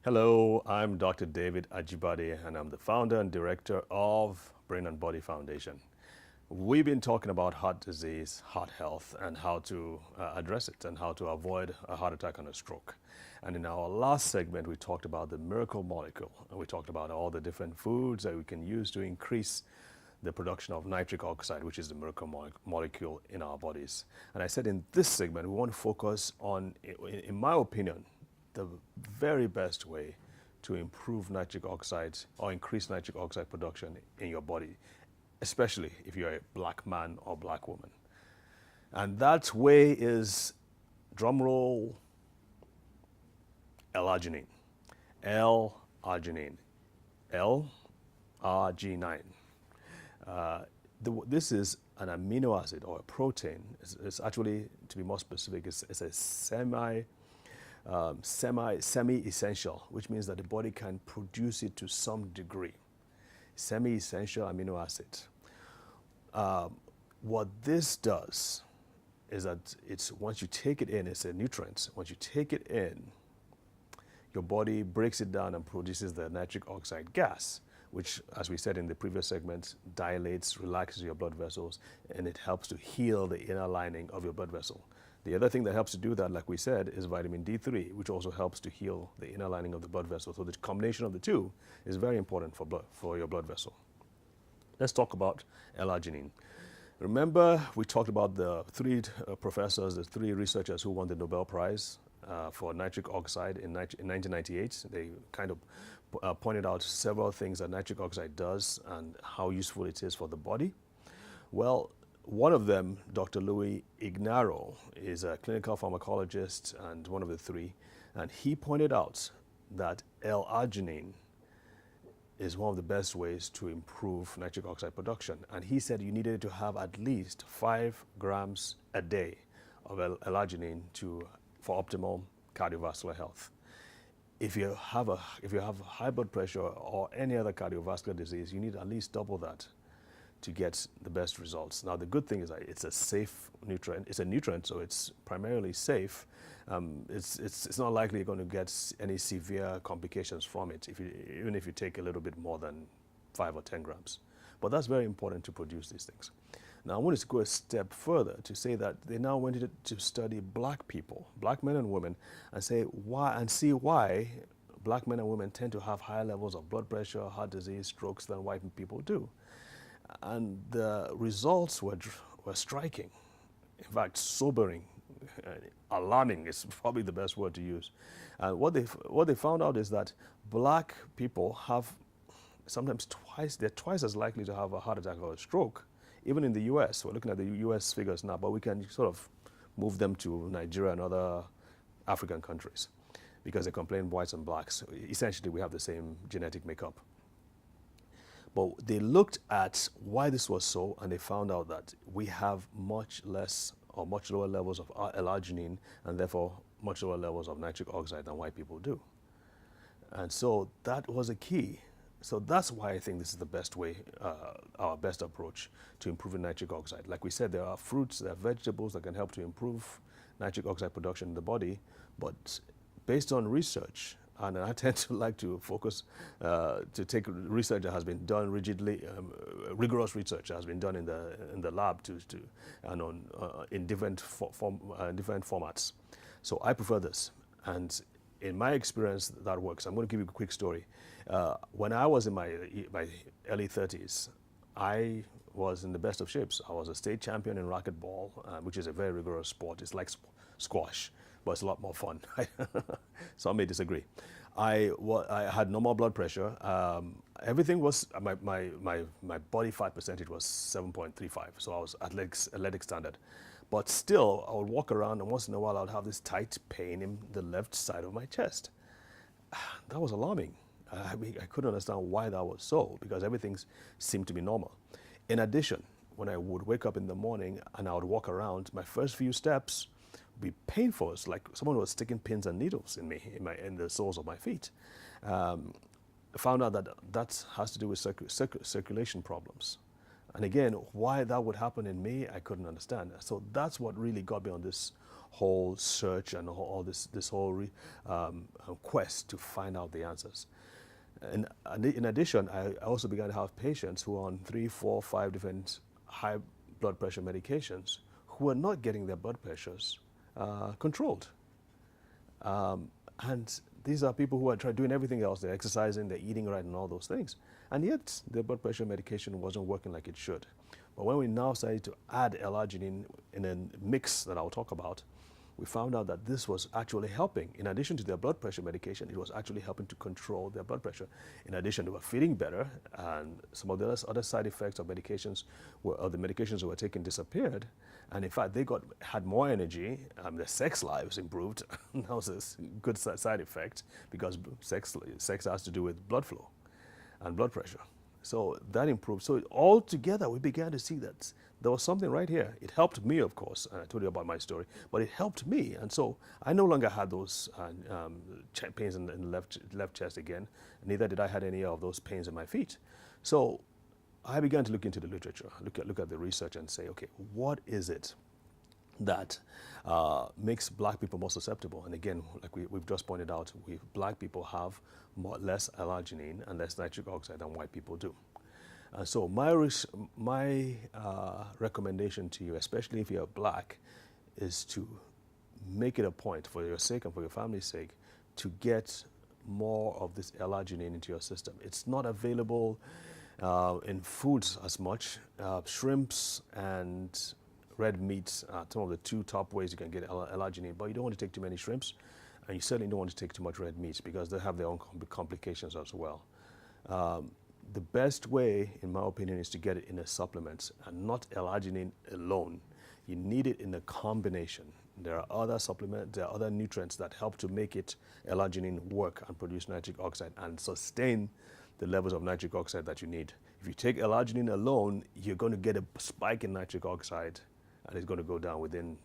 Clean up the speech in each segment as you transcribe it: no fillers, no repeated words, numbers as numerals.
Hello, I'm Dr. David Ajibade, and I'm the founder and director of Brain and Body Foundation. We've been talking about heart disease, heart health, and how to address it and how to avoid a heart attack and a stroke. And in our last segment, we talked about the miracle molecule, and we talked about all the different foods that we can use to increase the production of nitric oxide, which is the miracle molecule in our bodies. And I said in this segment, we want to focus on, in my opinion, the very best way to improve nitric oxide or increase nitric oxide production in your body, especially if you're a black man or black woman. And that way is, drumroll, L-arginine. L-arginine. L-arginine. This is an amino acid or a protein. It's actually, to be more specific, it's a semi-essential, which means that the body can produce it to some degree. Semi-essential amino acid. What this does is that once you take it in, it's a nutrient. Once you take it in, your body breaks it down and produces the nitric oxide gas, which, as we said in the previous segment, dilates, relaxes your blood vessels, and it helps to heal the inner lining of your blood vessel. The other thing that helps to do that, like we said, is vitamin D3, which also helps to heal the inner lining of the blood vessel. So the combination of the two is very important for your blood vessel. Let's talk about L-arginine. Remember, we talked about the three professors, the three researchers who won the Nobel Prize for nitric oxide in 1998. They kind of pointed out several things that nitric oxide does and how useful it is for the body. Well, one of them, Dr. Louis Ignarro, is a clinical pharmacologist and one of the three, and he pointed out that L-arginine is one of the best ways to improve nitric oxide production. And he said you needed to have at least 5 grams a day of L-arginine for optimal cardiovascular health. If you have high blood pressure or any other cardiovascular disease, you need at least double that to get the best results. Now, the good thing is that it's a safe nutrient. It's a nutrient, so it's primarily safe. It's not likely you're going to get any severe complications from it, even if you take a little bit more than 5 or 10 grams. But that's very important to produce these things. Now, I wanted to go a step further to say that they now wanted to study black people, black men and women, and see why black men and women tend to have higher levels of blood pressure, heart disease, strokes than white people do. And the results were striking. In fact, sobering, alarming is probably the best word to use. And what they found out is that black people have they're twice as likely to have a heart attack or a stroke, even in the US. We're looking at the US figures now, but we can sort of move them to Nigeria and other African countries because they complain whites and blacks. Essentially, we have the same genetic makeup. But they looked at why this was so, and they found out that we have much less or much lower levels of L-arginine and therefore much lower levels of nitric oxide than white people do. And so that was a key. So that's why I think this is the best way, our best approach to improving nitric oxide. Like we said, there are fruits, there are vegetables that can help to improve nitric oxide production in the body, but based on research, and I tend to like to focus, to take research that has been done rigorous research that has been done in the lab in different formats. So I prefer this, and in my experience, that works. I'm going to give you a quick story. When I was in my early 30s, I was in the best of shapes. I was a state champion in racquetball, which is a very rigorous sport. It's like squash, but it's a lot more fun. Some may disagree. I had normal blood pressure. Everything was, my body fat percentage was 7.35, so I was athletic standard. But still, I would walk around, and once in a while, I would have this tight pain in the left side of my chest. That was alarming. I couldn't understand why that was so, because everything seemed to be normal. In addition, when I would wake up in the morning and I would walk around, my first few steps would be painful. It's like someone was sticking pins and needles in the soles of my feet. I found out that has to do with circulation problems. And again, why that would happen in me, I couldn't understand. So that's what really got me on this whole search and all this whole quest to find out the answers. And in addition, I also began to have patients who are on 3, 4, 5 different high blood pressure medications who are not getting their blood pressures controlled. And these are people who are doing everything else. They're exercising, they're eating right, and all those things. And yet, their blood pressure medication wasn't working like it should. But when we now started to add L-arginine in a mix that I'll talk about, we found out that this was actually helping. In addition to their blood pressure medication, it was actually helping to control their blood pressure. In addition, they were feeling better, and some of the other side effects of medications, the medications they were taking disappeared. And in fact, they had more energy. Their sex lives improved. That was a good side effect, because sex has to do with blood flow and blood pressure. So that improved. So all together, we began to see that there was something right here. It helped me, of course, and I told you about my story, but it helped me. And so I no longer had those pains in the left chest again. Neither did I had any of those pains in my feet. So I began to look into the literature, look at the research and say, okay, what is it that makes black people more susceptible? And again, like we've just pointed out, black people have less L-arginine and less nitric oxide than white people do. And so my recommendation to you, especially if you're black, is to make it a point, for your sake and for your family's sake, to get more of this L-arginine into your system. It's not available in foods as much. Shrimps and red meats are some of the two top ways you can get L-arginine, but you don't want to take too many shrimps, and you certainly don't want to take too much red meat, because they have their own complications as well. The best way, in my opinion, is to get it in a supplement and not L-arginine alone. You need it in a combination. There are other supplements, there are other nutrients that help to make L-arginine work and produce nitric oxide and sustain the levels of nitric oxide that you need. If you take L-arginine alone, you're going to get a spike in nitric oxide, and it's going to go down within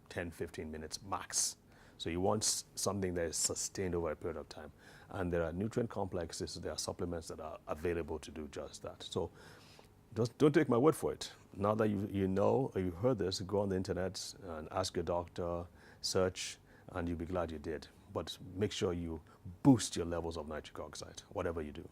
10, 15 minutes max. So you want something that is sustained over a period of time. And there are nutrient complexes, there are supplements that are available to do just that. So just don't take my word for it. Now that you know, or you heard this, go on the internet and ask your doctor, search, and you'll be glad you did. But make sure you boost your levels of nitric oxide, whatever you do.